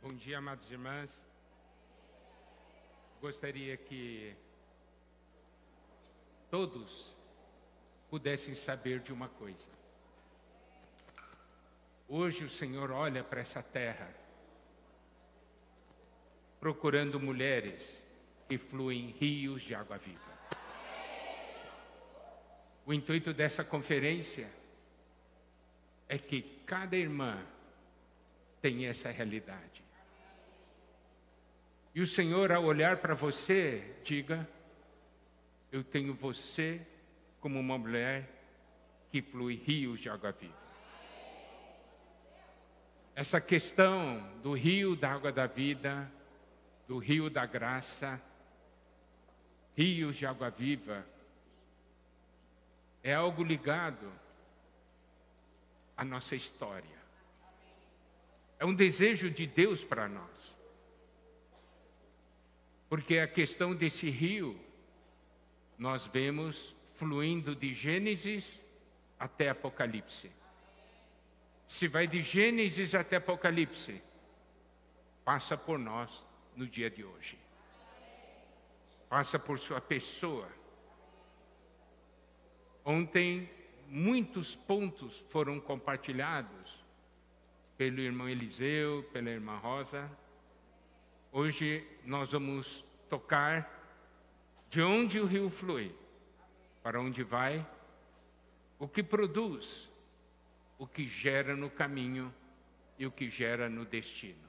Bom dia, amadas irmãs. Gostaria que todos pudessem saber de uma coisa. Hoje o Senhor olha para essa terra, procurando mulheres que fluem rios de água viva. O intuito dessa conferência é que cada irmã tenha essa realidade. E o Senhor, ao olhar para você, diga: eu tenho você como uma mulher que flui rios de água viva. Essa questão do rio da água da vida, do rio da graça, rios de água viva, é algo ligado à nossa história. É um desejo de Deus para nós. Porque a questão desse rio, nós vemos fluindo de Gênesis até Apocalipse. Se vai de Gênesis até Apocalipse, passa por nós no dia de hoje. Passa por sua pessoa. Ontem, muitos pontos foram compartilhados pelo irmão Eliseu, pela irmã Rosa. Hoje nós vamos tocar de onde o rio flui, para onde vai, o que produz, o que gera no caminho e o que gera no destino.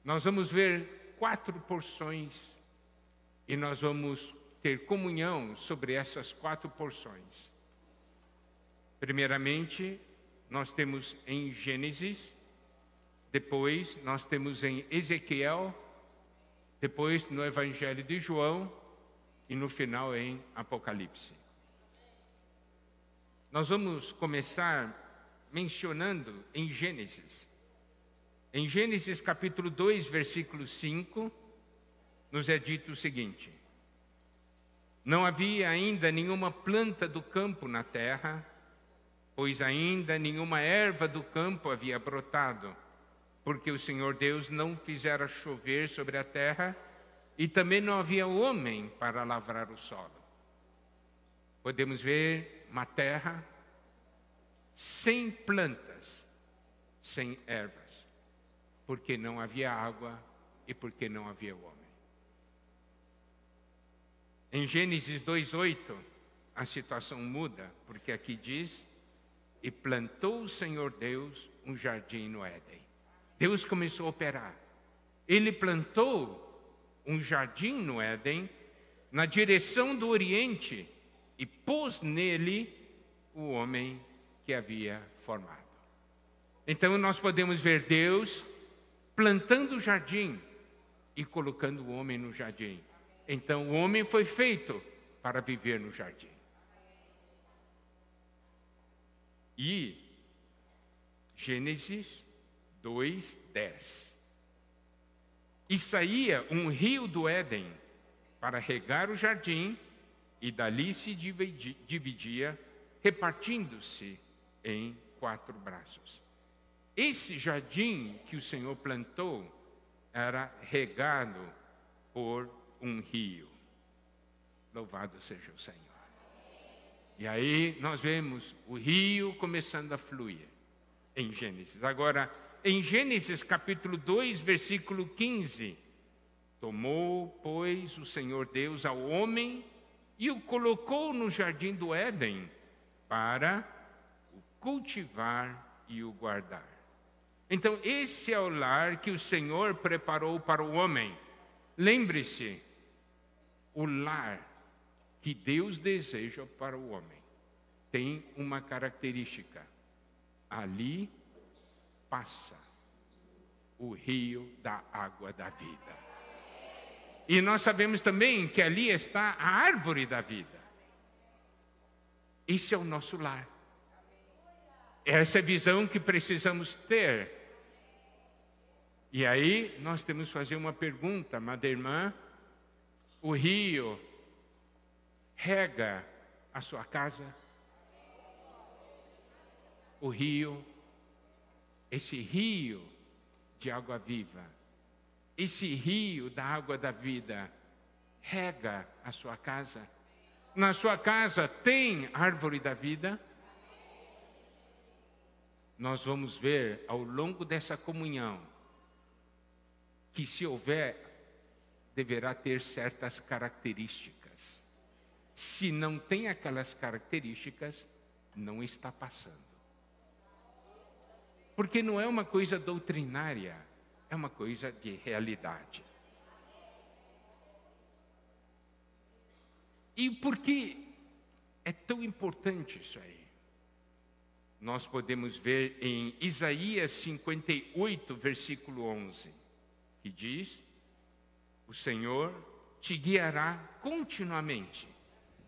Nós vamos ver 4 porções e nós vamos ter comunhão sobre essas 4 porções. Primeiramente, nós temos em Gênesis. Depois, nós temos em Ezequiel, depois no Evangelho de João e no final em Apocalipse. Nós vamos começar mencionando em Gênesis. Em Gênesis capítulo 2, versículo 5, nos é dito o seguinte: não havia ainda nenhuma planta do campo na terra, pois ainda nenhuma erva do campo havia brotado, porque o Senhor Deus não fizera chover sobre a terra, e também não havia homem para lavrar o solo. Podemos ver uma terra sem plantas, sem ervas, porque não havia água e porque não havia homem. Em Gênesis 2:8, a situação muda, porque aqui diz: e plantou o Senhor Deus um jardim no Éden. Deus começou a operar. Ele plantou um jardim no Éden, na direção do Oriente, e pôs nele o homem que havia formado. Então nós podemos ver Deus plantando o jardim e colocando o homem no jardim. Então o homem foi feito para viver no jardim. E Gênesis 2:10. E saía um rio do Éden para regar o jardim, e dali se dividia, repartindo-se em 4 braços. Esse jardim que o Senhor plantou era regado por um rio. Louvado seja o Senhor. E aí nós vemos o rio começando a fluir em Gênesis. Agora, em Gênesis capítulo 2, versículo 15, tomou, pois, o Senhor Deus ao homem e o colocou no jardim do Éden para o cultivar e o guardar. Então, esse é o lar que o Senhor preparou para o homem. Lembre-se, o lar que Deus deseja para o homem tem uma característica: ali passa o rio da água da vida. E nós sabemos também que ali está a árvore da vida. Esse é o nosso lar. Essa é a visão que precisamos ter. E aí nós temos que fazer uma pergunta, amada irmã: o rio rega a sua casa? O rio esse rio de água viva, esse rio da água da vida, rega a sua casa. Na sua casa tem árvore da vida? Nós vamos ver ao longo dessa comunhão que, se houver, deverá ter certas características. Se não tem aquelas características, não está passando. Porque não é uma coisa doutrinária, é uma coisa de realidade. E por que é tão importante isso aí? Nós podemos ver em Isaías 58, versículo 11, que diz: o Senhor te guiará continuamente,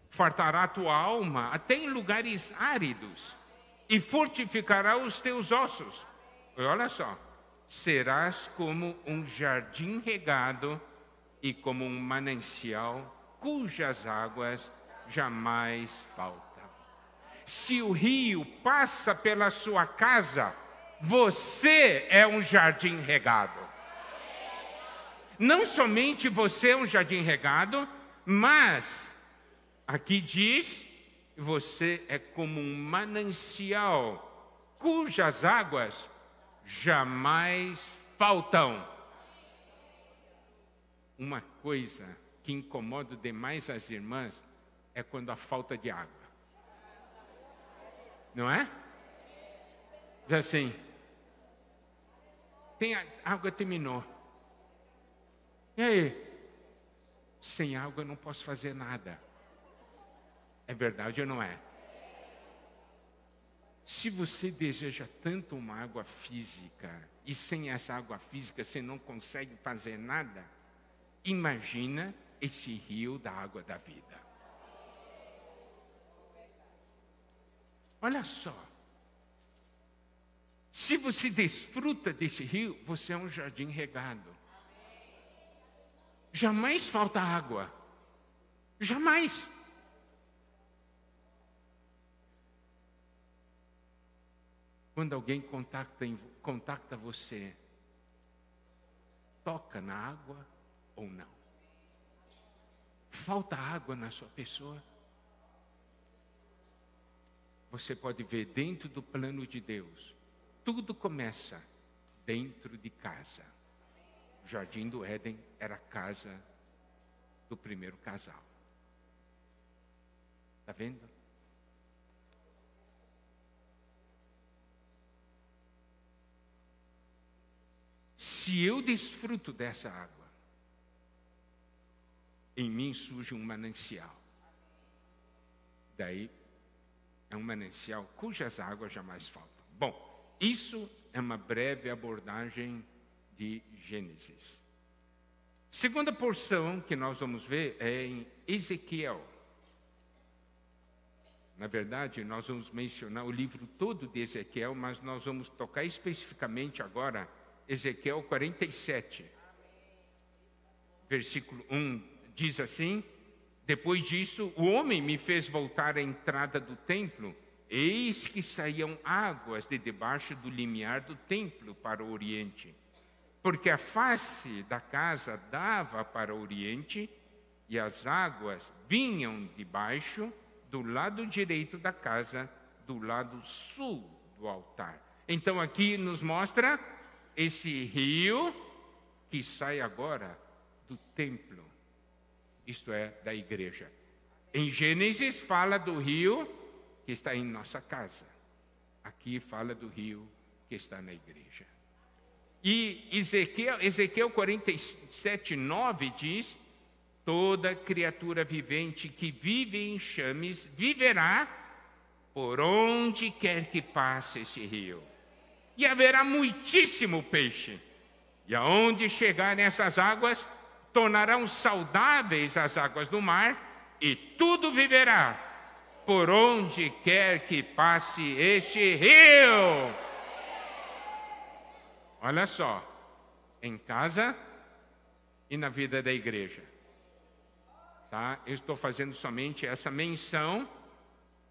fartará tua alma até em lugares áridos e fortificará os teus ossos. E olha só, serás como um jardim regado e como um manancial cujas águas jamais faltam. Se o rio passa pela sua casa, você é um jardim regado. Não somente você é um jardim regado, mas aqui diz, você é como um manancial cujas águas jamais faltam. Uma coisa que incomoda demais as irmãs é quando há falta de água. Não é? Diz assim, a água terminou. E aí? Sem água eu não posso fazer nada. É verdade ou não é? Se você deseja tanto uma água física, e sem essa água física você não consegue fazer nada, imagina esse rio da água da vida. Olha só. Se você desfruta desse rio, você é um jardim regado. Jamais falta água. Jamais. Quando alguém contacta você, toca na água ou não? Falta água na sua pessoa? Você pode ver dentro do plano de Deus, tudo começa dentro de casa. O Jardim do Éden era a casa do primeiro casal. Está vendo? Se eu desfruto dessa água, em mim surge um manancial. Daí é um manancial cujas águas jamais faltam. Bom, isso é uma breve abordagem de Gênesis. Segunda porção que nós vamos ver é em Ezequiel. Na verdade, nós vamos mencionar o livro todo de Ezequiel, mas nós vamos tocar especificamente agora Ezequiel 47. Versículo 1 diz assim: depois disso, o homem me fez voltar à entrada do templo. Eis que saíam águas de debaixo do limiar do templo para o oriente, porque a face da casa dava para o oriente, e as águas vinham de baixo, do lado direito da casa, do lado sul do altar. Então aqui nos mostra esse rio que sai agora do templo, isto é, da igreja. Em Gênesis fala do rio que está em nossa casa. Aqui fala do rio que está na igreja. E Ezequiel 47, 9 diz: toda criatura vivente que vive em enxames viverá por onde quer que passe esse rio. E haverá muitíssimo peixe. E aonde chegarem essas águas, tornarão saudáveis as águas do mar, e tudo viverá por onde quer que passe este rio. Olha só, em casa e na vida da igreja. Tá? Eu estou fazendo somente essa menção,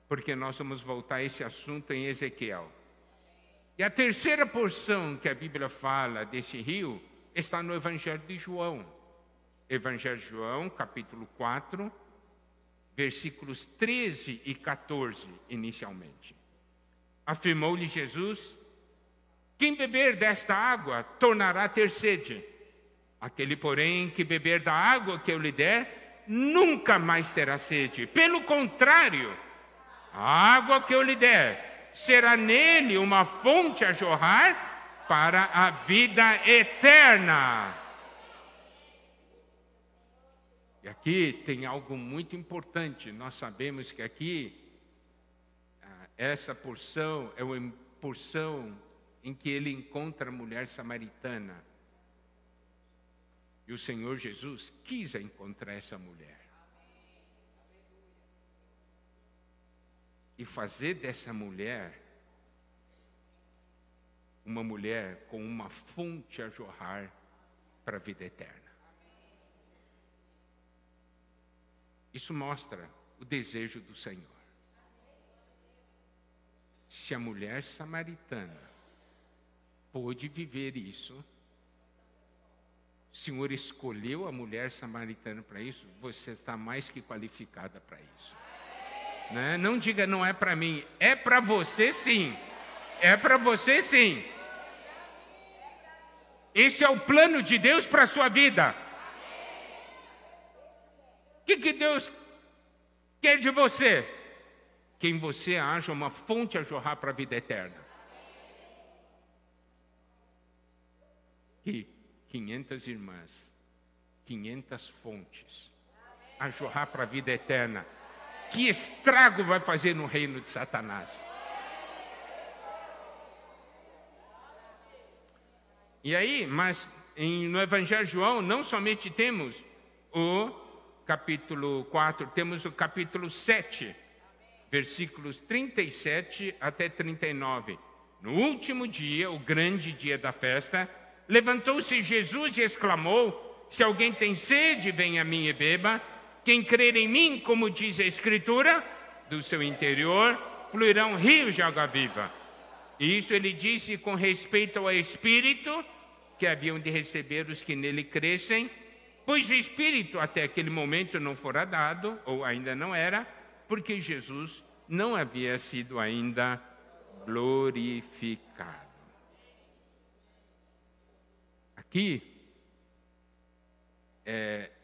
porque nós vamos voltar a esse assunto em Ezequiel. E a terceira porção que a Bíblia fala desse rio está no Evangelho de João. Evangelho de João, capítulo 4, versículos 13 e 14, inicialmente. Afirmou-lhe Jesus: quem beber desta água tornará a ter sede. Aquele, porém, que beber da água que eu lhe der, nunca mais terá sede. Pelo contrário, a água que eu lhe der será nele uma fonte a jorrar para a vida eterna. E aqui tem algo muito importante. Nós sabemos que aqui, essa porção é uma porção em que ele encontra a mulher samaritana. E o Senhor Jesus quis encontrar essa mulher. E fazer dessa mulher uma mulher com uma fonte a jorrar para a vida eterna. Isso mostra o desejo do Senhor. Se a mulher samaritana pôde viver isso, o Senhor escolheu a mulher samaritana para isso, você está mais que qualificada para isso. Né? Não diga não é para mim, é para você sim. É para você sim. Esse é o plano de Deus para a sua vida. O que Deus quer de você? Que em você haja uma fonte a jorrar para a vida eterna. Que 500 irmãs, 500 fontes a jorrar para a vida eterna. Que estrago vai fazer no reino de Satanás? E aí, mas no Evangelho de João, não somente temos o capítulo 4, temos o capítulo 7, versículos 37 até 39. No último dia, o grande dia da festa, levantou-se Jesus e exclamou: se alguém tem sede, venha a mim e beba. Quem crer em mim, como diz a Escritura, do seu interior fluirão rios de água viva. E isto ele disse com respeito ao Espírito que haviam de receber os que nele crescem, pois o Espírito até aquele momento não fora dado, ou ainda não era, porque Jesus não havia sido ainda glorificado. Aqui,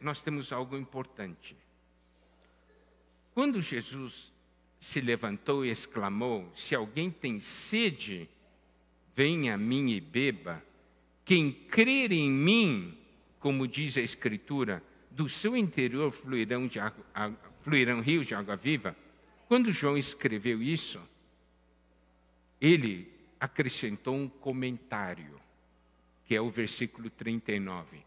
nós temos algo importante. Quando Jesus se levantou e exclamou: se alguém tem sede, venha a mim e beba. Quem crer em mim, como diz a Escritura, do seu interior fluirão rios de água viva. Quando João escreveu isso, ele acrescentou um comentário, que é o versículo 39.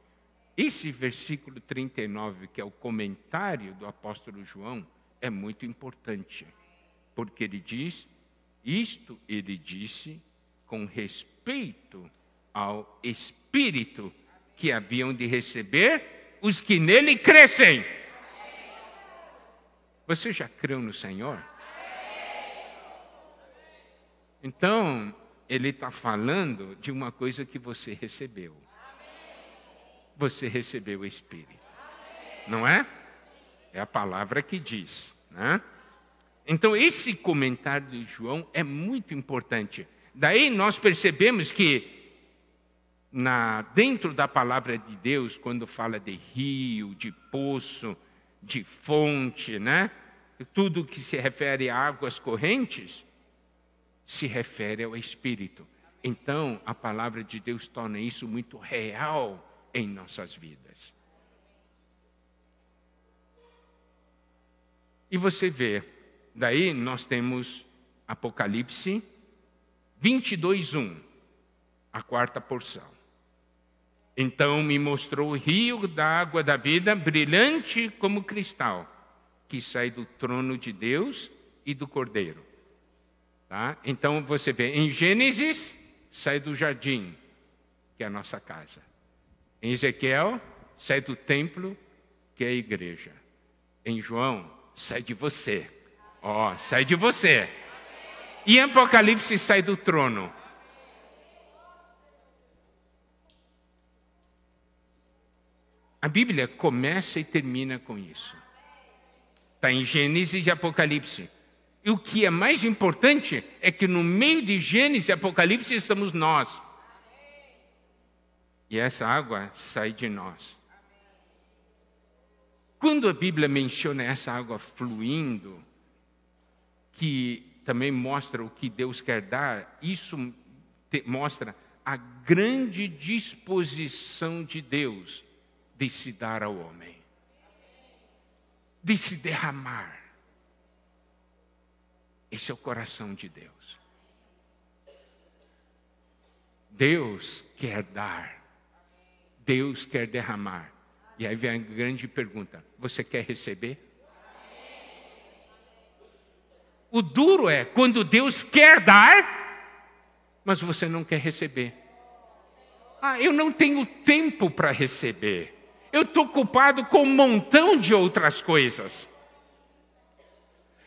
Esse versículo 39, que é o comentário do apóstolo João, é muito importante, porque ele diz: isto ele disse com respeito ao Espírito que haviam de receber os que nele crescem. Você já creu no Senhor? Então, ele está falando de uma coisa que você recebeu. Você recebeu o Espírito. Não é? É a palavra que diz, né? Então, esse comentário de João é muito importante. Daí nós percebemos que dentro da palavra de Deus, quando fala de rio, de poço, de fonte, né? Tudo que se refere a águas correntes, se refere ao Espírito. Então, a palavra de Deus torna isso muito real em nossas vidas. E você vê, daí nós temos Apocalipse 22:1, a quarta porção. Então me mostrou o rio da água da vida, brilhante como cristal, que sai do trono de Deus e do Cordeiro. Tá? Então você vê, em Gênesis, sai do jardim, que é a nossa casa. Em Ezequiel, sai do templo, que é a igreja. Em João, sai de você. Sai de você. E em Apocalipse, sai do trono. A Bíblia começa e termina com isso. Está em Gênesis e Apocalipse. E o que é mais importante é que no meio de Gênesis e Apocalipse estamos nós. E essa água sai de nós. Quando a Bíblia menciona essa água fluindo, que também mostra o que Deus quer dar, isso mostra a grande disposição de Deus de se dar ao homem, de se derramar. Esse é o coração de Deus. Deus quer dar, Deus quer derramar. E aí vem a grande pergunta: você quer receber? O duro é quando Deus quer dar, mas você não quer receber. Eu não tenho tempo para receber. Eu estou ocupado com um montão de outras coisas.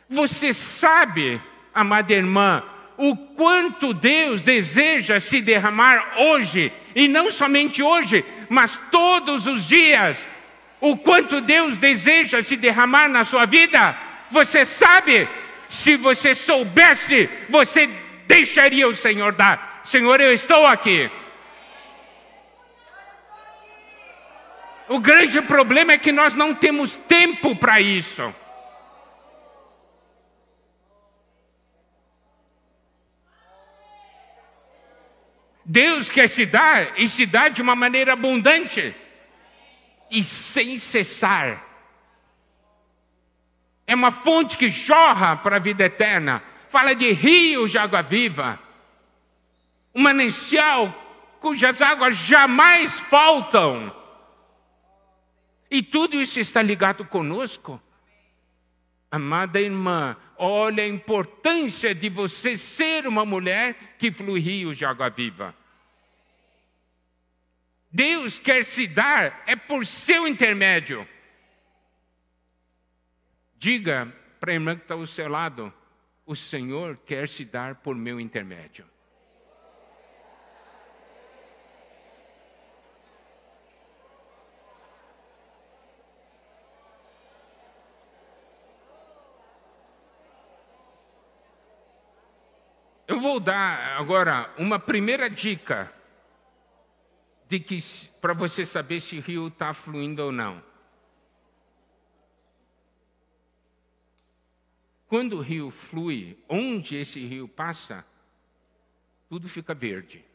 Você sabe, amada irmã, o quanto Deus deseja se derramar hoje, e não somente hoje, mas todos os dias. O quanto Deus deseja se derramar na sua vida. Você sabe, se você soubesse, você deixaria o Senhor dar. Senhor, eu estou aqui. O grande problema é que nós não temos tempo para isso. Deus quer se dar e se dá de uma maneira abundante e sem cessar. É uma fonte que jorra para a vida eterna. Fala de rios de água viva, um manancial cujas águas jamais faltam. E tudo isso está ligado conosco. Amada irmã, olha a importância de você ser uma mulher que flui rios de água viva. Deus quer se dar, é por seu intermédio. Diga para a irmã que está ao seu lado: o Senhor quer se dar por meu intermédio. Eu vou dar agora uma primeira dica de que para você saber se o rio está fluindo ou não. Quando o rio flui, onde esse rio passa, tudo fica verde.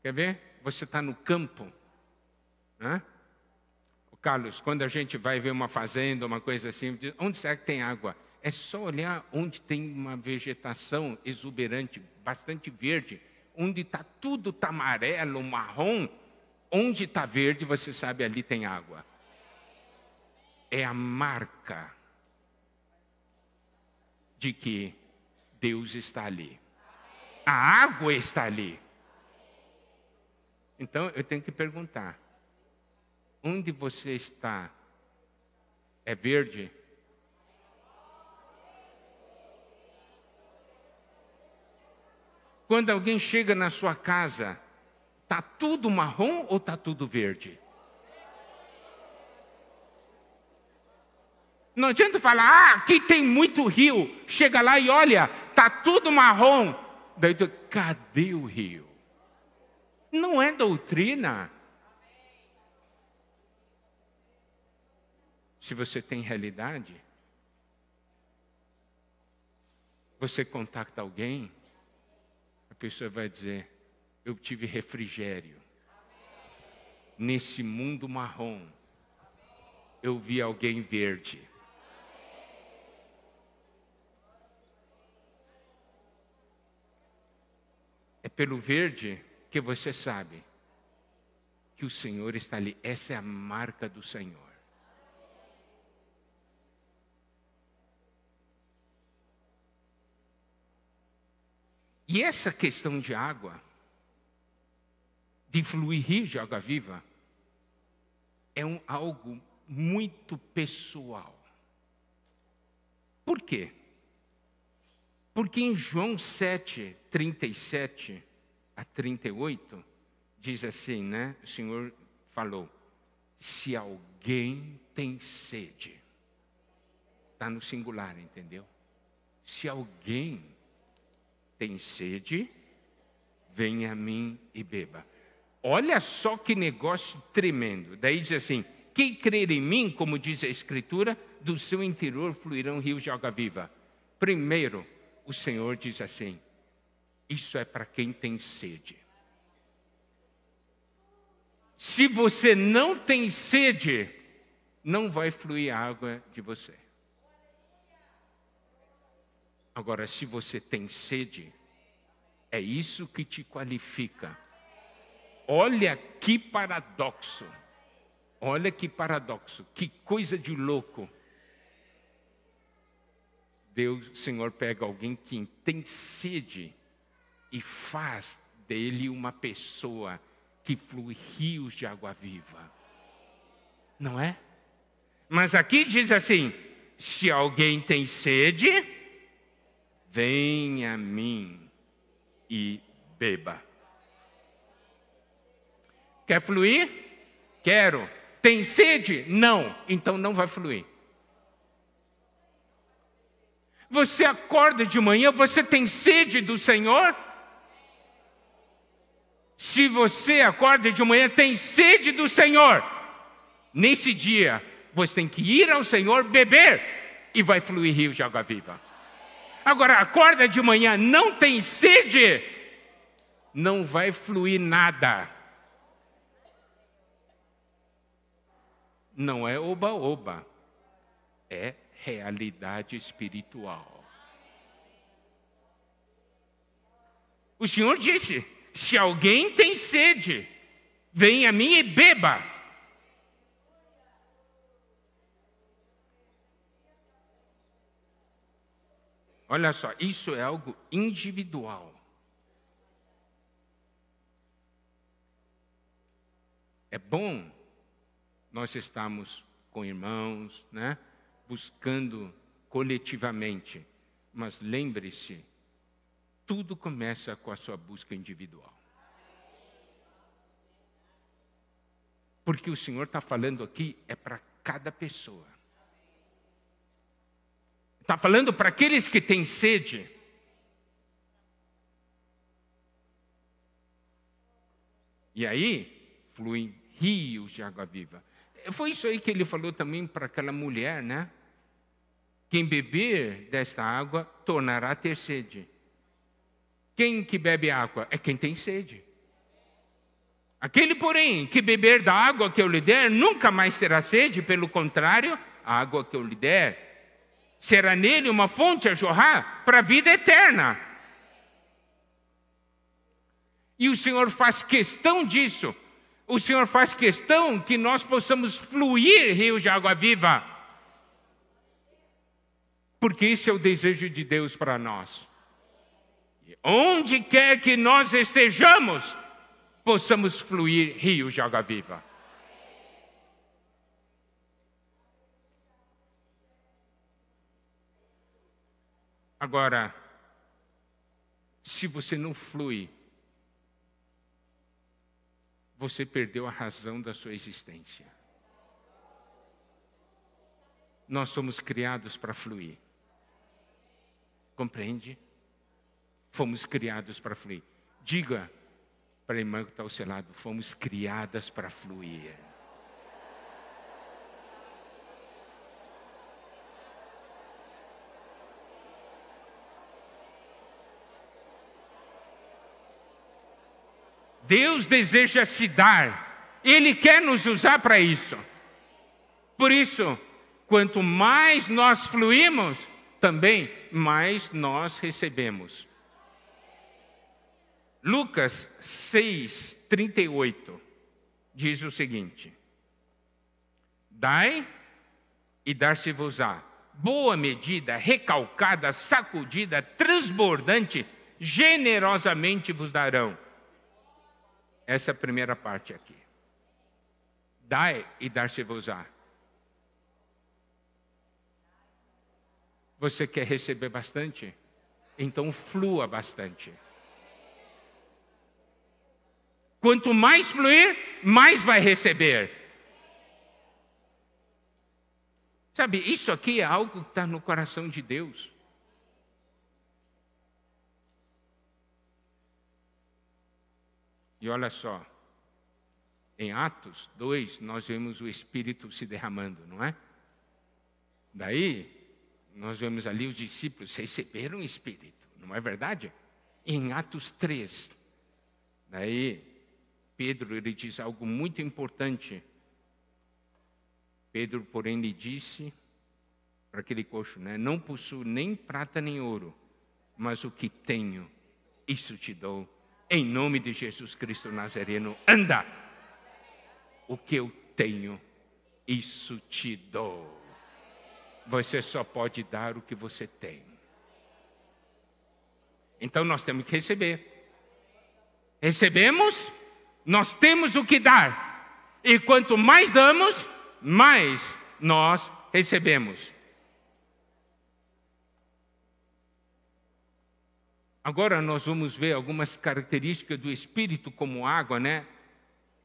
Quer ver? Você está no campo, né? Carlos, quando a gente vai ver uma fazenda, uma coisa assim, onde será que tem água? É só olhar onde tem uma vegetação exuberante, bastante verde, onde tudo está amarelo, marrom, onde está verde, você sabe, ali tem água. É a marca de que Deus está ali. A água está ali. Então, eu tenho que perguntar: onde você está? É verde? Quando alguém chega na sua casa, está tudo marrom ou está tudo verde? Não adianta falar: aqui tem muito rio. Chega lá e olha, está tudo marrom. Daí tu, cadê o rio? Não é doutrina. Se você tem realidade, você contacta alguém, a pessoa vai dizer: eu tive refrigério. Nesse mundo marrom, eu vi alguém verde. É pelo verde que você sabe que o Senhor está ali. Essa é a marca do Senhor. E essa questão de água, de fluir rio de água viva, é algo muito pessoal. Por quê? Porque em João 7, 37 a 38, diz assim, né? O Senhor falou, se alguém tem sede, está no singular, entendeu? Se alguém tem sede, venha a mim e beba. Olha só que negócio tremendo. Daí diz assim, quem crer em mim, como diz a Escritura, do seu interior fluirão rios de água viva. Primeiro, o Senhor diz assim, isso é para quem tem sede. Se você não tem sede, não vai fluir água de você. Agora, se você tem sede, é isso que te qualifica. Olha que paradoxo. Olha que paradoxo. Que coisa de louco. Deus, o Senhor pega alguém que tem sede e faz dele uma pessoa que flui rios de água viva. Não é? Mas aqui diz assim, se alguém tem sede, venha a mim e beba. Quer fluir? Quero. Tem sede? Não. Então não vai fluir. Você acorda de manhã, você tem sede do Senhor? Se você acorda de manhã, tem sede do Senhor. Nesse dia, você tem que ir ao Senhor, beber, e vai fluir rio de água viva. Agora, acorda de manhã, não tem sede, não vai fluir nada. Não é oba-oba, é realidade espiritual. O Senhor disse, se alguém tem sede, venha a mim e beba. Olha só, isso é algo individual. É bom nós estarmos com irmãos, né? Buscando coletivamente. Mas lembre-se, tudo começa com a sua busca individual. Porque o Senhor está falando aqui, é para cada pessoa. Está falando para aqueles que têm sede. E aí, fluem rios de água viva. Foi isso aí que ele falou também para aquela mulher, né? Quem beber desta água, tornará a ter sede. Quem que bebe água? É quem tem sede. Aquele, porém, que beber da água que eu lhe der, nunca mais terá sede, pelo contrário, a água que eu lhe der será nele uma fonte a jorrar para a vida eterna. E o Senhor faz questão disso. O Senhor faz questão que nós possamos fluir rios de água viva. Porque esse é o desejo de Deus para nós. E onde quer que nós estejamos, possamos fluir rios de água viva. Agora, se você não flui, você perdeu a razão da sua existência. Nós somos criados para fluir. Compreende? Fomos criados para fluir. Diga para a irmã que está ao seu lado, fomos criadas para fluir. Deus deseja se dar. Ele quer nos usar para isso. Por isso, quanto mais nós fluímos, também mais nós recebemos. Lucas 6:38 diz o seguinte: dai e dar-se-vos-á, boa medida, recalcada, sacudida, transbordante, generosamente vos darão. Essa é a primeira parte aqui. Dai e dar-se-vos-á. Você quer receber bastante? Então flua bastante. Quanto mais fluir, mais vai receber. Sabe, isso aqui é algo que está no coração de Deus. E olha só, em Atos 2, nós vemos o Espírito se derramando, não é? Daí, nós vemos ali os discípulos receberam o Espírito, não é verdade? E em Atos 3, daí, Pedro, ele diz algo muito importante. Pedro, porém, lhe disse para aquele coxo, né? Não possuo nem prata nem ouro, mas o que tenho, isso te dou. Em nome de Jesus Cristo Nazareno, anda! O que eu tenho, isso te dou. Você só pode dar o que você tem. Então nós temos que receber. Recebemos, nós temos o que dar. E quanto mais damos, mais nós recebemos. Agora nós vamos ver algumas características do Espírito como água, né?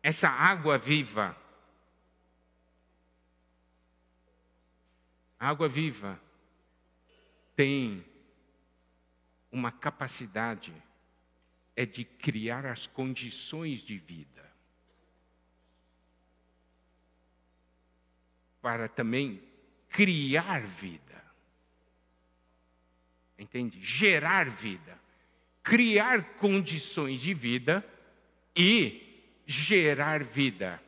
Essa água viva. A água viva tem uma capacidade, é de criar as condições de vida. Para também criar vida. Entende? Gerar vida. Criar condições de vida e gerar vida.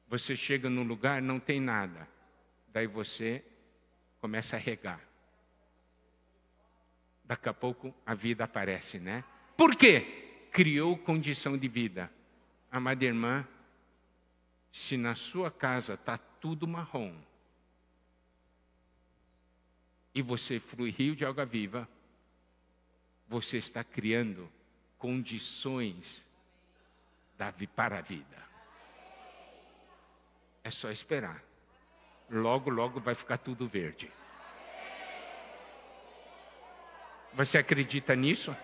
Você chega num lugar, não tem nada. Daí você começa a regar. Daqui a pouco a vida aparece, né? Por quê? Criou condição de vida. Amada irmã, se na sua casa está tudo marrom, e você flui rio de água viva, você está criando condições para a vida. É só esperar. Logo, logo vai ficar tudo verde. Você acredita nisso?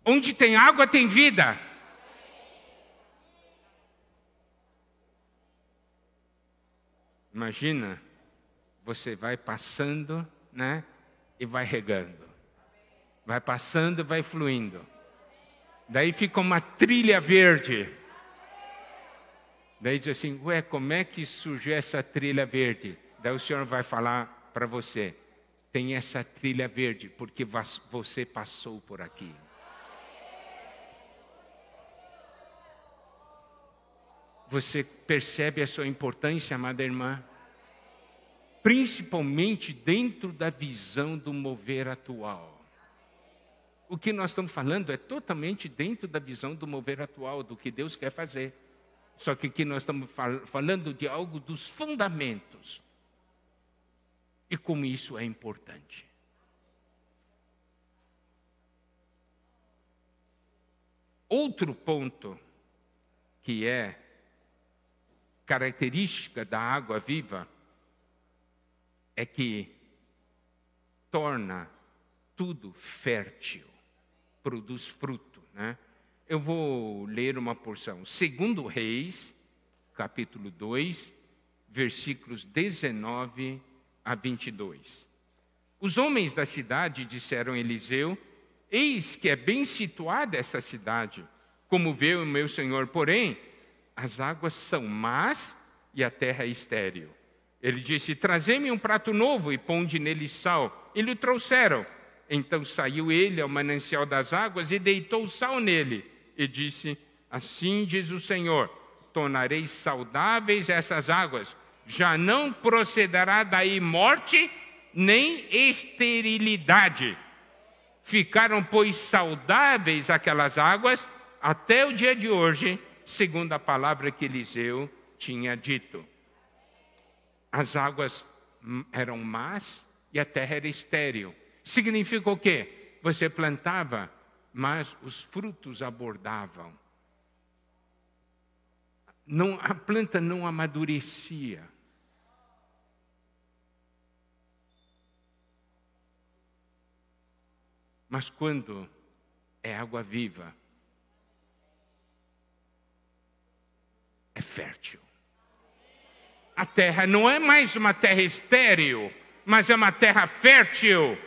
Onde tem água, tem vida. Imagina, você vai passando, né? E vai regando. Vai passando e vai fluindo. Daí fica uma trilha verde. Daí diz assim, ué, como é que surgiu essa trilha verde? Daí o Senhor vai falar para você, tem essa trilha verde porque você passou por aqui. Você percebe a sua importância, amada irmã? Principalmente dentro da visão do mover atual. O que nós estamos falando é totalmente dentro da visão do mover atual, do que Deus quer fazer. Só que aqui nós estamos falando de algo dos fundamentos. E como isso é importante. Outro ponto que é característica da água viva é que torna tudo fértil, produz fruto, né? Eu vou ler uma porção. 2 Reis, capítulo 2, versículos 19 a 22. Os homens da cidade disseram a Eliseu, eis que é bem situada essa cidade, como vê o meu senhor, porém, as águas são más e a terra é estéril. Ele disse, trazei-me um prato novo e ponde nele sal. E lhe trouxeram. Então saiu ele ao manancial das águas e deitou sal nele. E disse, assim diz o Senhor, tornarei saudáveis essas águas. Já não procederá daí morte, nem esterilidade. Ficaram, pois, saudáveis aquelas águas até o dia de hoje, segundo a palavra que Eliseu tinha dito. As águas eram más e a terra era estéril. Significa o quê? Você plantava, mas os frutos abordavam. A planta não amadurecia. Mas quando é água viva, é fértil. A terra não é mais uma terra estéril, mas é uma terra fértil.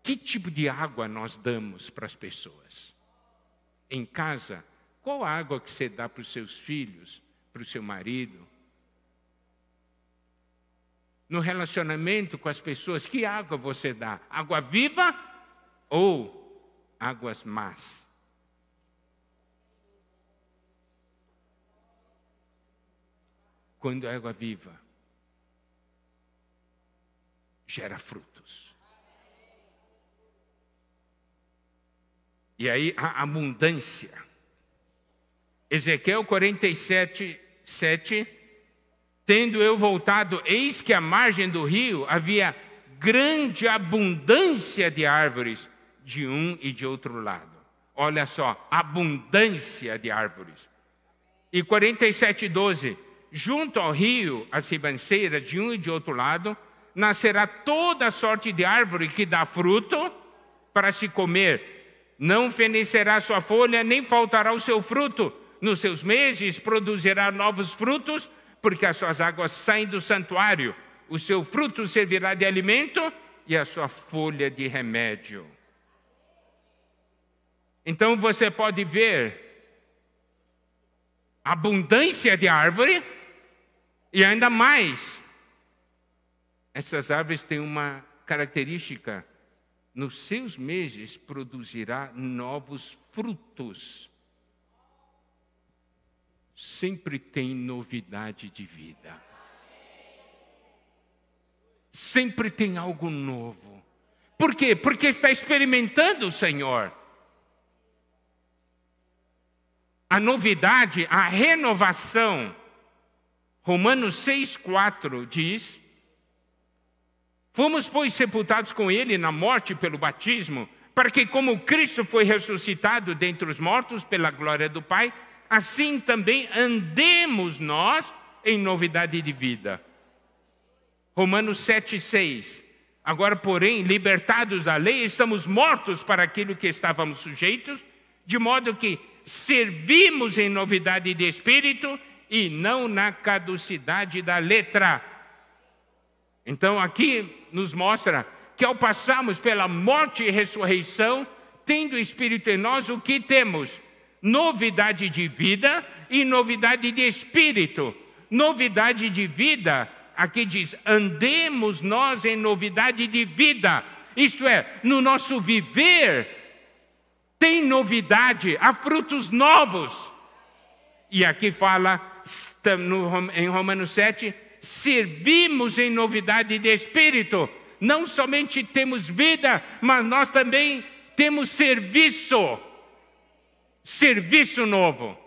Que tipo de água nós damos para as pessoas? Em casa, qual a água que você dá para os seus filhos, para o seu marido? No relacionamento com as pessoas, que água você dá? Água viva ou águas más? Quando é água viva, gera frutos. E aí a abundância. Ezequiel 47, 7. Tendo eu voltado, eis que à margem do rio havia grande abundância de árvores de um e de outro lado. Olha só, abundância de árvores. E 47, 12. Junto ao rio, as ribanceiras de um e de outro lado, nascerá toda sorte de árvore que dá fruto para se comer. Não fenecerá sua folha, nem faltará o seu fruto. Nos seus meses produzirá novos frutos, porque as suas águas saem do santuário. O seu fruto servirá de alimento e a sua folha de remédio. Então você pode ver abundância de árvore e ainda mais. Essas árvores têm uma característica: nos seus meses produzirá novos frutos. Sempre tem novidade de vida. Sempre tem algo novo. Por quê? Porque está experimentando o Senhor. A novidade, a renovação. Romanos 6,4 diz: fomos, pois, sepultados com ele na morte pelo batismo, para que, como Cristo foi ressuscitado dentre os mortos pela glória do Pai, assim também andemos nós em novidade de vida. Romanos 7,6. Agora, porém, libertados da lei, estamos mortos para aquilo que estávamos sujeitos, de modo que servimos em novidade de espírito e não na caducidade da letra. Então aqui nos mostra que ao passarmos pela morte e ressurreição, tendo o Espírito em nós, o que temos? Novidade de vida e novidade de espírito. Novidade de vida, aqui diz, andemos nós em novidade de vida. Isto é, no nosso viver tem novidade, há frutos novos. E aqui fala, em Romanos 7, servimos em novidade de espírito. Não somente temos vida, mas nós também temos serviço. Serviço novo.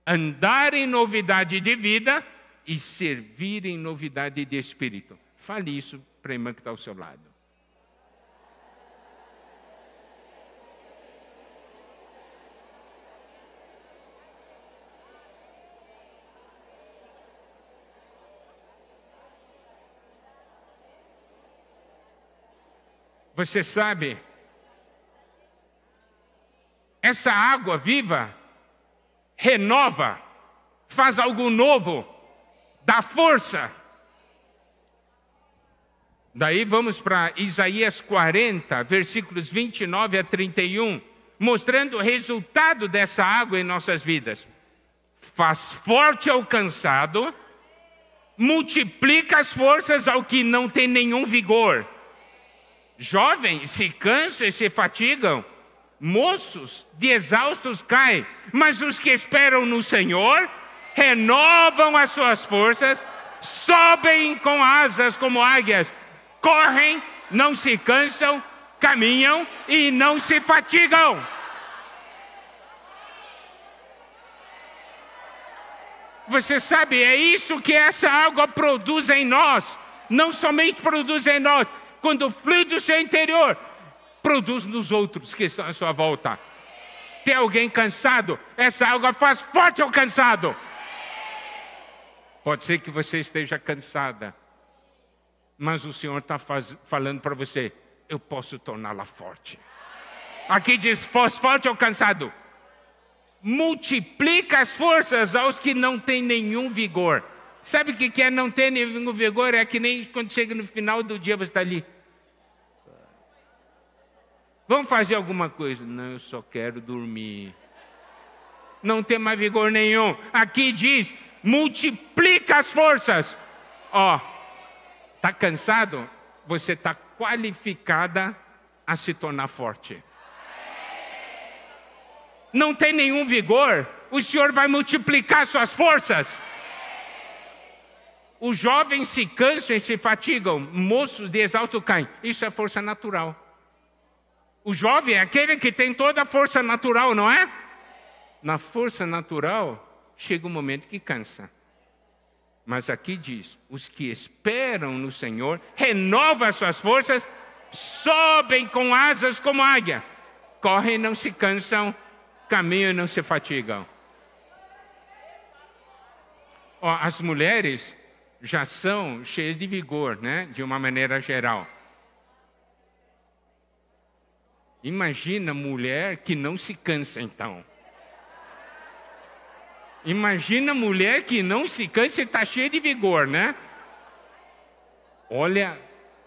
Andar em novidade de vida e servir em novidade de espírito. Fale isso para a irmã que está ao seu lado. Você sabe, essa água viva renova, faz algo novo, dá força. Daí vamos para Isaías 40, versículos 29 a 31, mostrando o resultado dessa água em nossas vidas. Faz forte ao cansado, multiplica as forças ao que não tem nenhum vigor. Jovens se cansam e se fatigam, moços de exaustos caem, mas os que esperam no Senhor renovam as suas forças, sobem com asas como águias, correm, não se cansam, caminham e não se fatigam. Você sabe, é isso que essa água produz em nós. Não somente produz em nós, quando flui do seu interior, produz nos outros que estão à sua volta. Tem alguém cansado? Essa água faz forte ao cansado. Pode ser que você esteja cansada Mas o Senhor está falando para você, eu posso torná-la forte. Aqui diz, fosse forte ou cansado. Multiplica as forças aos que não têm nenhum vigor. Sabe o que é não ter nenhum vigor? É que nem quando chega no final do dia você está ali. Vamos fazer alguma coisa. Não, eu só quero dormir. Não tem mais vigor nenhum. Aqui diz, multiplica as forças. Ó, está cansado? Você está qualificada a se tornar forte. Não tem nenhum vigor? O Senhor vai multiplicar suas forças. Os jovens se cansam e se fatigam, moços de exausto caem. Isso é força natural. O jovem é aquele que tem toda a força natural, não é? Na força natural, chega um momento que cansa. Mas aqui diz, os que esperam no Senhor, renovam as suas forças, sobem com asas como águia. Correm e não se cansam, caminham e não se fatigam. Ó, as mulheres já são cheias de vigor, né? De uma maneira geral. Imagina mulher que não se cansa, então. Imagina mulher que não se cansa e está cheia de vigor, né? Olha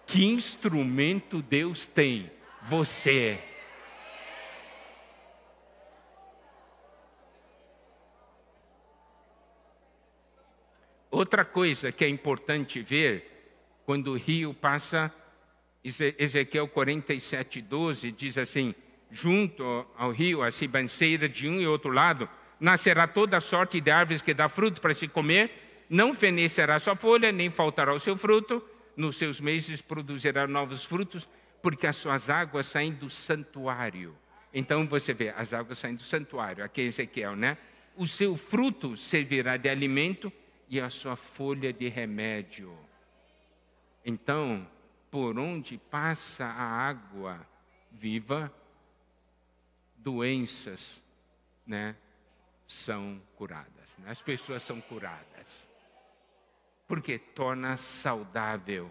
que instrumento Deus tem. Você. Outra coisa que é importante ver, quando o rio passa, Ezequiel 47:12 diz assim, junto ao rio, a ribanceira de um e outro lado, nascerá toda sorte de árvores que dá fruto para se comer, não fenecerá sua folha, nem faltará o seu fruto, nos seus meses produzirá novos frutos, porque as suas águas saem do santuário. Então você vê, as águas saem do santuário, aqui é Ezequiel, né? O seu fruto servirá de alimento e a sua folha de remédio. Então, por onde passa a água viva, doenças, né, são curadas. Né? As pessoas são curadas. Porque torna saudável.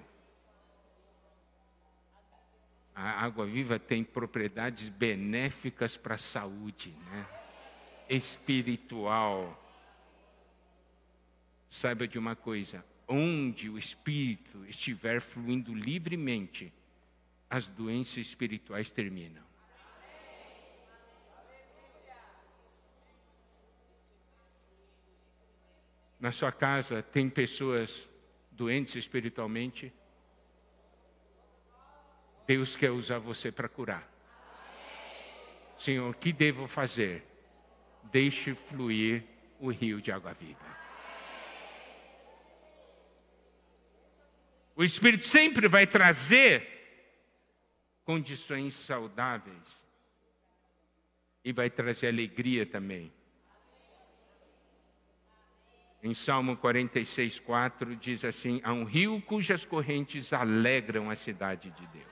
A água viva tem propriedades benéficas para a saúde, né? Espiritual. Saiba de uma coisa, onde o Espírito estiver fluindo livremente, as doenças espirituais terminam. Na sua casa tem pessoas doentes espiritualmente? Deus quer usar você para curar. Senhor, o que devo fazer? Deixe fluir o rio de água viva. O Espírito sempre vai trazer condições saudáveis e vai trazer alegria também. Em Salmo 46:4 diz assim, há um rio cujas correntes alegram a cidade de Deus.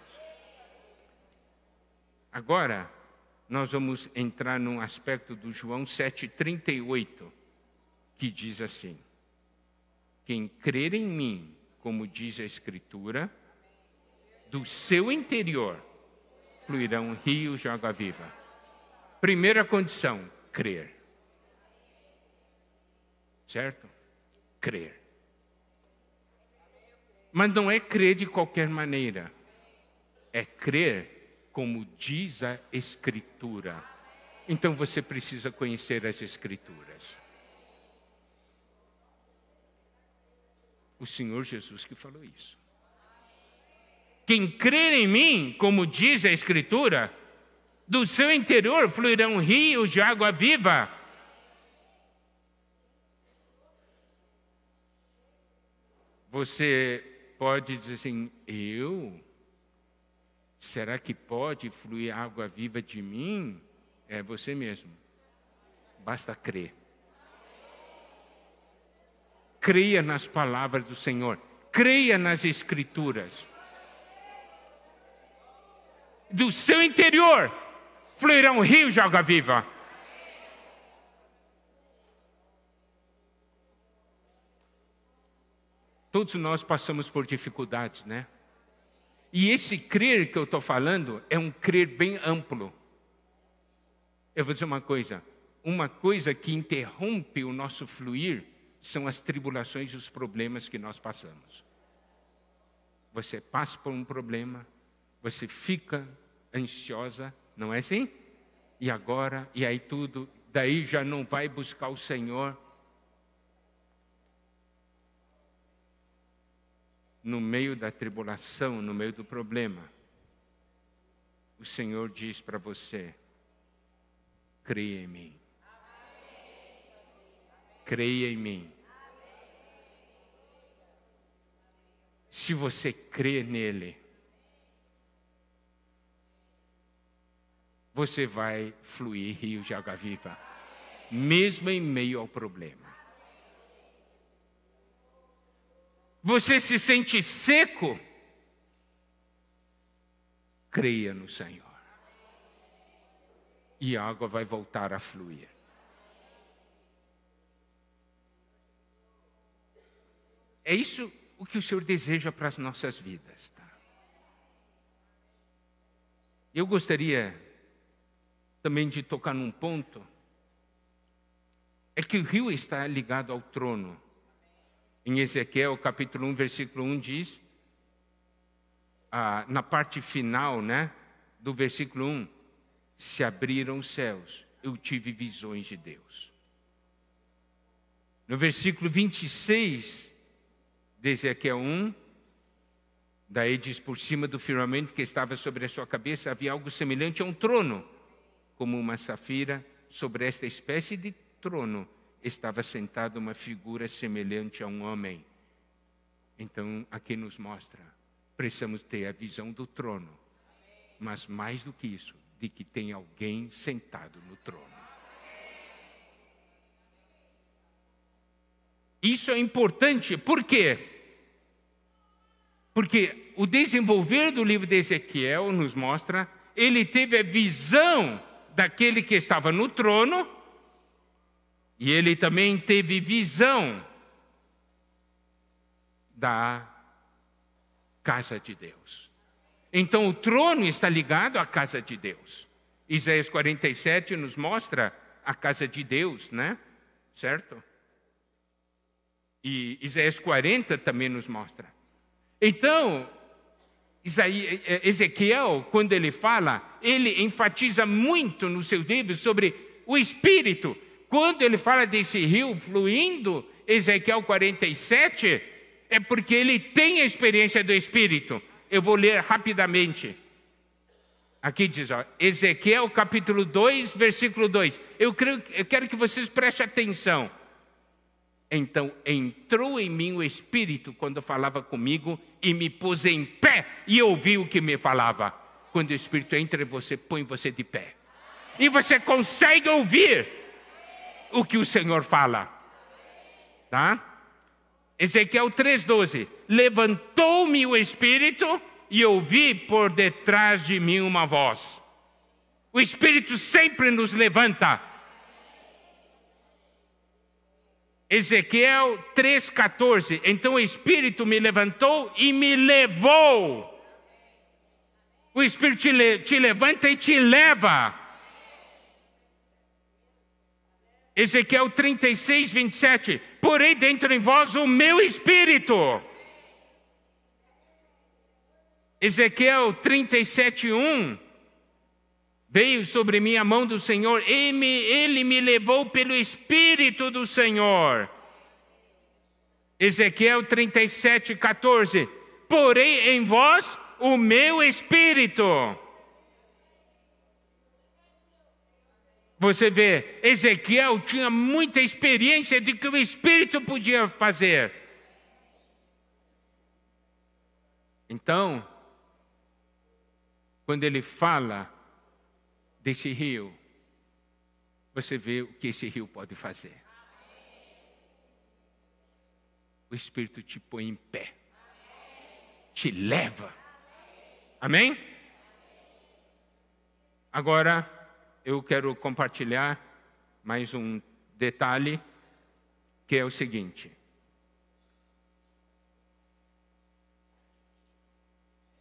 Agora, nós vamos entrar num aspecto do João 7:38, que diz assim, quem crer em mim, como diz a Escritura, do seu interior fluirão rios de água viva. Primeira condição, crer. Certo? Crer. Mas não é crer de qualquer maneira. É crer como diz a Escritura. Então você precisa conhecer as Escrituras. O Senhor Jesus que falou isso. Quem crer em mim, como diz a Escritura, do seu interior fluirão rios de água viva. Você pode dizer assim, eu? Será que pode fluir água viva de mim? É você mesmo. Basta crer. Creia nas palavras do Senhor. Creia nas Escrituras. Do seu interior fluirão rios de água viva. Estou Todos nós passamos por dificuldades, né? E esse crer que eu estou falando é um crer bem amplo. Eu vou dizer uma coisa que interrompe o nosso fluir são as tribulações e os problemas que nós passamos. Você passa por um problema, você fica ansiosa, não é assim? E agora, e aí tudo, daí já não vai buscar o Senhor. No meio da tribulação, no meio do problema, o Senhor diz para você: creia em mim. Creia em mim. Se você crê nele, você vai fluir rio de água viva, mesmo em meio ao problema. Você se sente seco? Creia no Senhor. E a água vai voltar a fluir. É isso o que o Senhor deseja para as nossas vidas. Tá? Eu gostaria também de tocar num ponto. É que o rio está ligado ao trono. Em Ezequiel, capítulo 1, versículo 1 diz, na parte final, né, do versículo 1, se abriram os céus, eu tive visões de Deus. No versículo 26 de Ezequiel 1, daí diz, por cima do firmamento que estava sobre a sua cabeça, havia algo semelhante a um trono, como uma safira. Sobre esta espécie de trono estava sentada uma figura semelhante a um homem. Então, aqui nos mostra, precisamos ter a visão do trono, mas mais do que isso, de que tem alguém sentado no trono. Isso é importante, por quê? Porque o desenvolver do livro de Ezequiel nos mostra, ele teve a visão daquele que estava no trono, e ele também teve visão da casa de Deus. Então o trono está ligado à casa de Deus. Isaías 47 nos mostra a casa de Deus, né? Certo? E Isaías 40 também nos mostra. Então, Ezequiel, quando ele fala, ele enfatiza muito nos seus livros sobre o Espírito. Quando ele fala desse rio fluindo, Ezequiel 47, é porque ele tem a experiência do Espírito. Eu vou ler rapidamente. Aqui diz, ó, Ezequiel capítulo 2, versículo 2. Eu quero que vocês prestem atenção. Então entrou em mim o Espírito quando falava comigo e me pôs em pé e ouvi o que me falava. Quando o Espírito entra em você, põe você de pé. E você consegue ouvir o que o Senhor fala. Tá? Ezequiel 3,12. Levantou-me o Espírito e ouvi por detrás de mim uma voz. O Espírito sempre nos levanta. Ezequiel 3,14. Então o Espírito me levantou e me levou. O Espírito te levanta e te leva. Ezequiel 36, 27. Porei dentro em vós o meu Espírito. Ezequiel 37, 1. Veio sobre mim a mão do Senhor, ele me levou pelo Espírito do Senhor. Ezequiel 37, 14. Porei em vós o meu Espírito. Você vê, Ezequiel tinha muita experiência de que o Espírito podia fazer. Então, quando ele fala desse rio, você vê o que esse rio pode fazer. O Espírito te põe em pé, te leva. Amém? Agora, eu quero compartilhar mais um detalhe, que é o seguinte.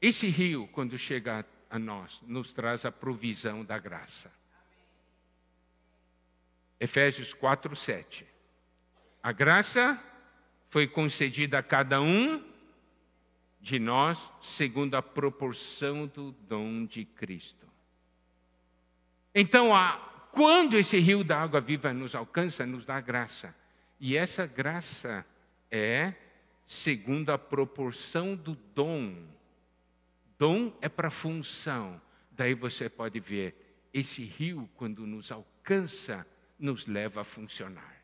esse rio, quando chega a nós, nos traz a provisão da graça. Efésios 4:7. A graça foi concedida a cada um de nós segundo a proporção do dom de Cristo. Então, quando esse rio da água viva nos alcança, nos dá graça. E essa graça é segundo a proporção do dom. Dom é para função. Daí você pode ver, esse rio, quando nos alcança, nos leva a funcionar.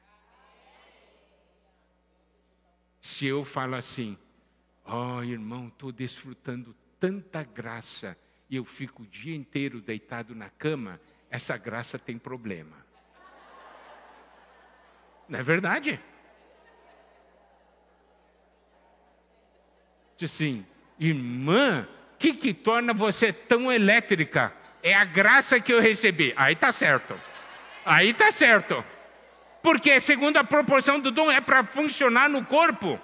Se eu falo assim, irmão, estou desfrutando tanta graça, e eu fico o dia inteiro deitado na cama, essa graça tem problema. Não é verdade? Diz assim, irmã, o que torna você tão elétrica? É a graça que eu recebi. Aí está certo. Aí está certo. Porque segundo a proporção do dom é para funcionar no corpo.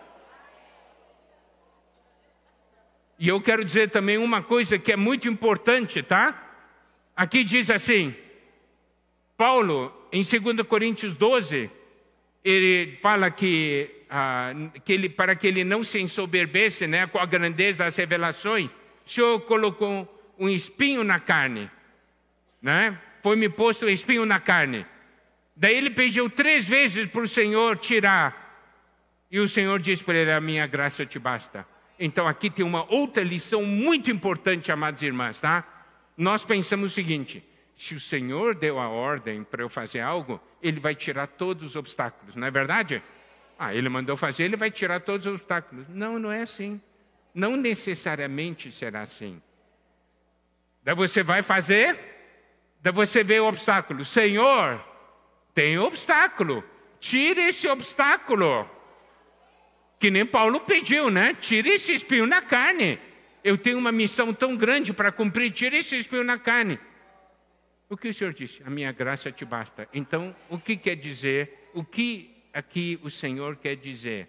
E eu quero dizer também uma coisa que é muito importante, tá? Aqui diz assim, Paulo, em 2 Coríntios 12, ele fala que ele, para que ele não se ensoberbesse, né, com a grandeza das revelações, o Senhor colocou um espinho na carne, né? Foi-me posto um espinho na carne. Daí ele pediu 3 vezes para o Senhor tirar. E o Senhor disse para ele, a minha graça te basta. Então aqui tem uma outra lição muito importante, amadas irmãs, tá? Nós pensamos o seguinte, se o Senhor deu a ordem para eu fazer algo, Ele vai tirar todos os obstáculos, não é verdade? Ele mandou fazer, Ele vai tirar todos os obstáculos. Não, não é assim. Não necessariamente será assim. Daí você vai fazer, daí você vê o obstáculo. Senhor, tem obstáculo, tire esse obstáculo. Que nem Paulo pediu, né? Tire esse espinho na carne. Eu tenho uma missão tão grande para cumprir, tire esse espinho na carne. O que o Senhor disse? A minha graça te basta. Então, o que quer dizer? O que aqui o Senhor quer dizer?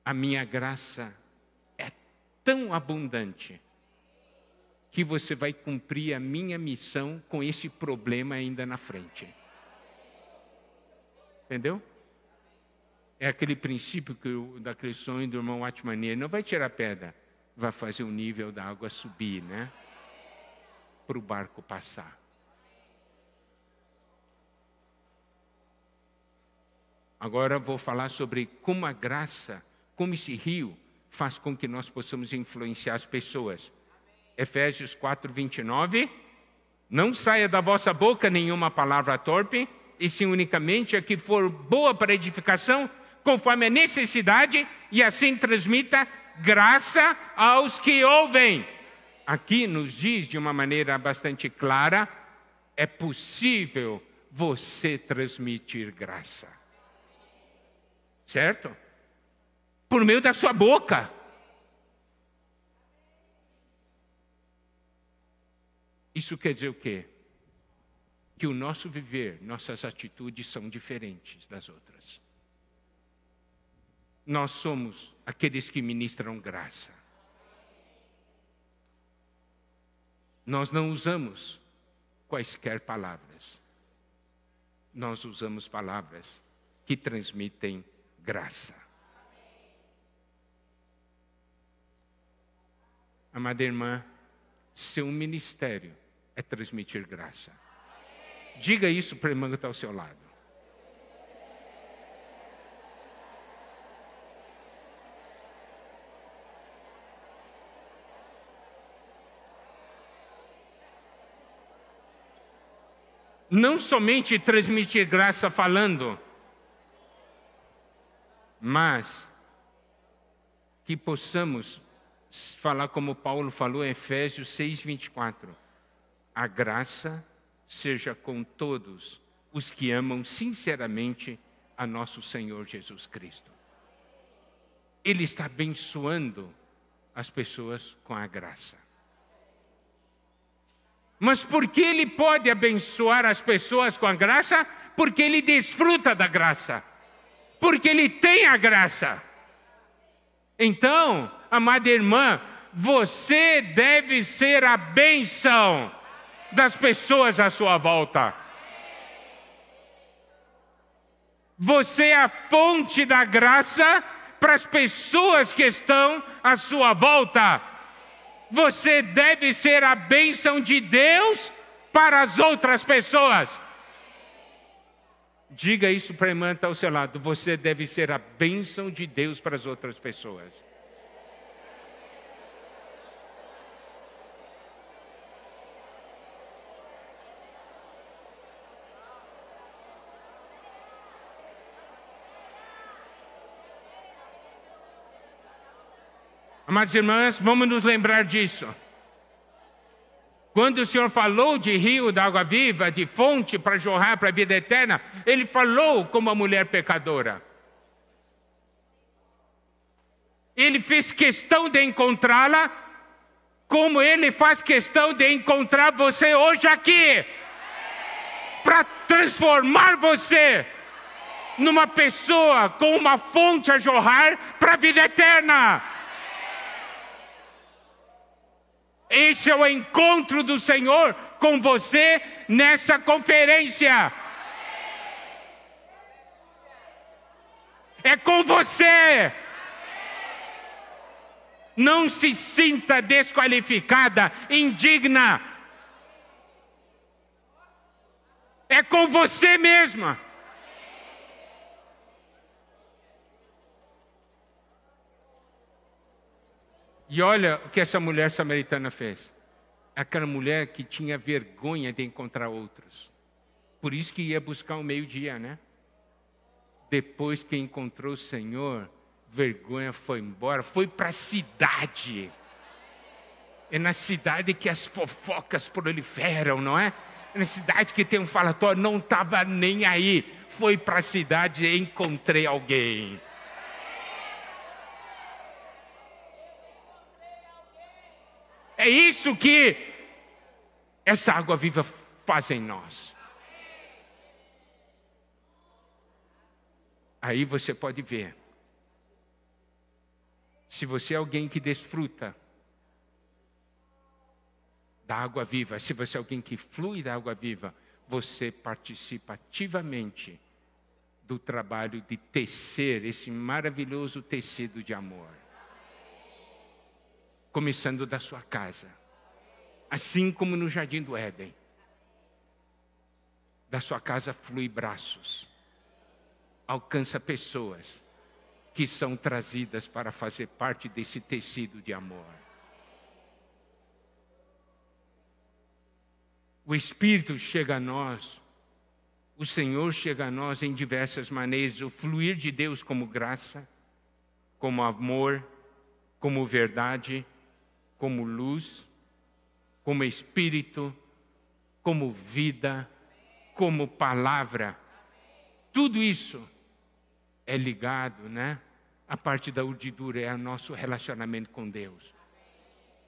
A minha graça é tão abundante que você vai cumprir a minha missão com esse problema ainda na frente. Entendeu? É aquele princípio daquele sonho do irmão Atmanier. Não vai tirar pedra, vai fazer o nível da água subir, né? Para o barco passar. Agora vou falar sobre como a graça, como esse rio faz com que nós possamos influenciar as pessoas. Efésios 4:29. Não saia da vossa boca nenhuma palavra torpe, e sim unicamente a que for boa para edificação, conforme a necessidade, e assim transmita graça aos que ouvem. Aqui nos diz de uma maneira bastante clara, é possível você transmitir graça. Certo? Por meio da sua boca. Isso quer dizer o quê? Que o nosso viver, nossas atitudes são diferentes das outras. Nós somos aqueles que ministram graça. Nós não usamos quaisquer palavras. Nós usamos palavras que transmitem graça. Amada irmã, seu ministério é transmitir graça. Diga isso para a irmã que está ao seu lado. Não somente transmitir graça falando, mas que possamos falar como Paulo falou em Efésios 6:24. A graça seja com todos os que amam sinceramente a nosso Senhor Jesus Cristo. Ele está abençoando as pessoas com a graça. Mas por que ele pode abençoar as pessoas com a graça? Porque ele desfruta da graça. Porque ele tem a graça. Então, amada irmã, você deve ser a bênção das pessoas à sua volta. Você é a fonte da graça para as pessoas que estão à sua volta. Você deve ser a bênção de Deus para as outras pessoas. Diga isso para a irmã que está ao seu lado. Você deve ser a bênção de Deus para as outras pessoas. Amadas irmãs, vamos nos lembrar disso. Quando o Senhor falou de rio da água viva, de fonte para jorrar para a vida eterna, Ele falou como a mulher pecadora. Ele fez questão de encontrá-la, como Ele faz questão de encontrar você hoje aqui, para transformar você numa pessoa com uma fonte a jorrar para a vida eterna. Esse é o encontro do Senhor com você nessa conferência. É com você. Não se sinta desqualificada, indigna. É com você mesma. E olha o que essa mulher samaritana fez. Aquela mulher que tinha vergonha de encontrar outros. Por isso que ia buscar o meio-dia, né? Depois que encontrou o Senhor, vergonha foi embora, foi para a cidade. É na cidade que as fofocas proliferam, não é? É na cidade que tem um falatório, não estava nem aí. Foi para a cidade e encontrei alguém. É isso que essa água viva faz em nós. Aí você pode ver. Se você é alguém que desfruta da água viva, se você é alguém que flui da água viva, você participa ativamente do trabalho de tecer esse maravilhoso tecido de amor. Começando da sua casa, assim como no Jardim do Éden. Da sua casa flui braços, alcança pessoas que são trazidas para fazer parte desse tecido de amor. O Espírito chega a nós, o Senhor chega a nós em diversas maneiras, o fluir de Deus como graça, como amor, como verdade, como luz, como Espírito, como vida, como palavra. Tudo isso é ligado, né? A parte da urdidura é o nosso relacionamento com Deus.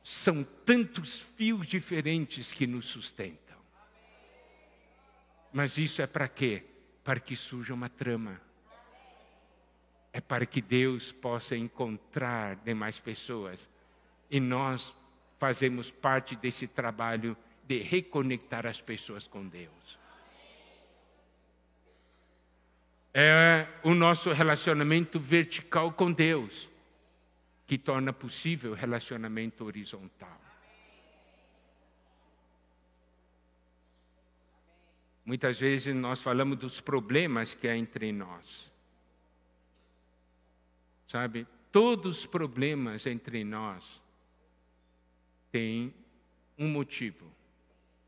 São tantos fios diferentes que nos sustentam. Mas isso é para quê? Para que surja uma trama. É para que Deus possa encontrar demais pessoas. E nós fazemos parte desse trabalho de reconectar as pessoas com Deus. É o nosso relacionamento vertical com Deus que torna possível o relacionamento horizontal. Muitas vezes nós falamos dos problemas que há entre nós. Sabe, todos os problemas entre nós têm um motivo,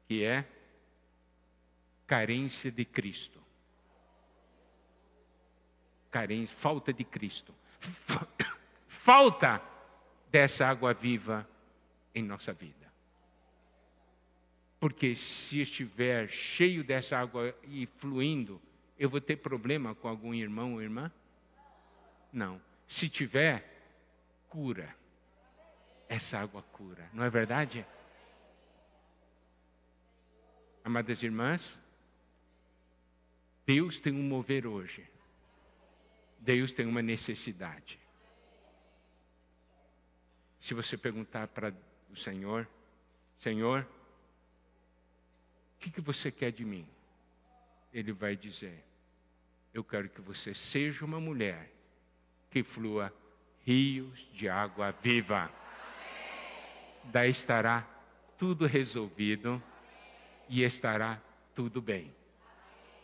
que é carência de Cristo. Carência, falta de Cristo. Falta dessa água viva em nossa vida. Porque se estiver cheio dessa água e fluindo, eu vou ter problema com algum irmão ou irmã? Não. Se tiver, cura. Essa água cura, não é verdade? Amadas irmãs, Deus tem um mover hoje. Deus tem uma necessidade. Se você perguntar para o Senhor, Senhor, o que você quer de mim? Ele vai dizer, eu quero que você seja uma mulher que flua rios de água viva. Daí estará tudo resolvido e estará tudo bem.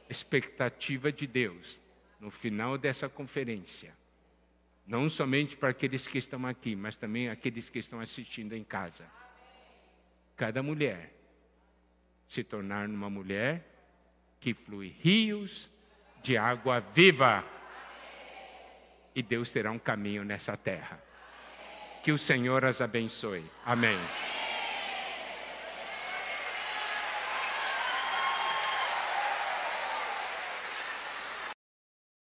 Expectativa de Deus no final dessa conferência, não somente para aqueles que estão aqui, mas também aqueles que estão assistindo em casa. Cada mulher se tornar uma mulher que flui rios de água viva. E Deus terá um caminho nessa terra. Que o Senhor as abençoe. Amém.